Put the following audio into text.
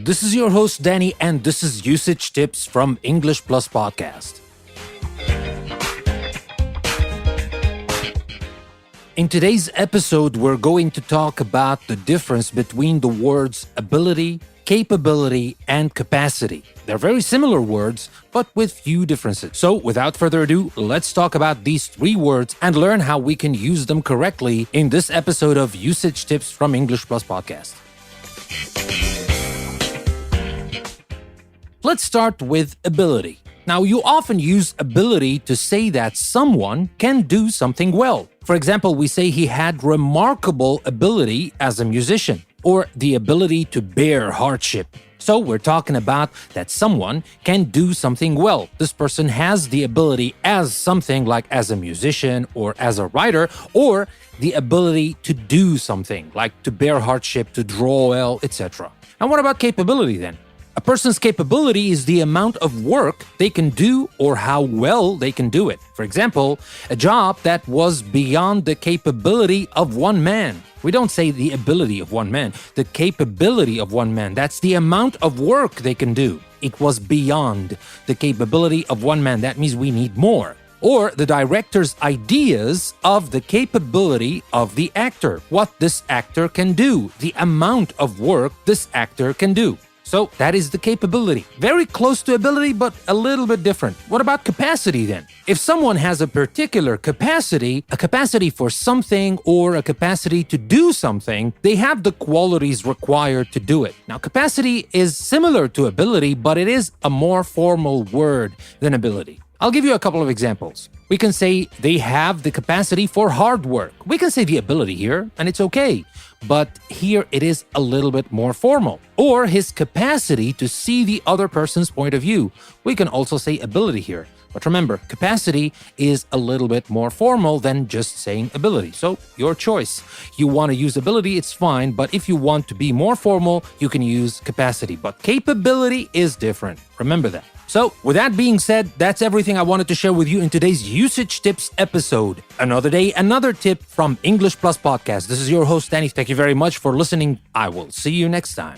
This is your host, Danny, and this is Usage Tips from English Plus Podcast. In today's episode, we're going to talk about the difference between the words ability, capability, and capacity. They're very similar words, but with few differences. So, without further ado, let's talk about these three words and learn how we can use them correctly in this episode of Usage Tips from English Plus Podcast. Let's start with ability. Now, you often use ability to say that someone can do something well. For example, we say he had remarkable ability as a musician, or the ability to bear hardship. So we're talking about that someone can do something well. This person has the ability as something like as a musician or as a writer, or the ability to do something like to bear hardship, to draw well, etc. And what about capability then? A person's capability is the amount of work they can do or how well they can do it. For example, a job that was beyond the capability of one man. We don't say the ability of one man, the capability of one man. That's the amount of work they can do. It was beyond the capability of one man. That means we need more. Or the director's ideas of the capability of the actor, what this actor can do, the amount of work this actor can do. So that is the capability. Very close to ability, but a little bit different. What about capacity then? If someone has a particular capacity, a capacity for something or a capacity to do something, they have the qualities required to do it. Now, capacity is similar to ability, but it is a more formal word than ability. I'll give you a couple of examples. We can say they have the capacity for hard work. We can say the ability here, and it's okay. But here it is a little bit more formal. Or his capacity to see the other person's point of view. We can also say ability here. But remember, capacity is a little bit more formal than just saying ability. So, your choice. You want to use ability, it's fine. But if you want to be more formal, you can use capacity. But capability is different. Remember that. So, with that being said, that's everything I wanted to share with you in today's Usage Tips episode. Another day, another tip from English Plus Podcast. This is your host, Danny. Thank you very much for listening. I will see you next time.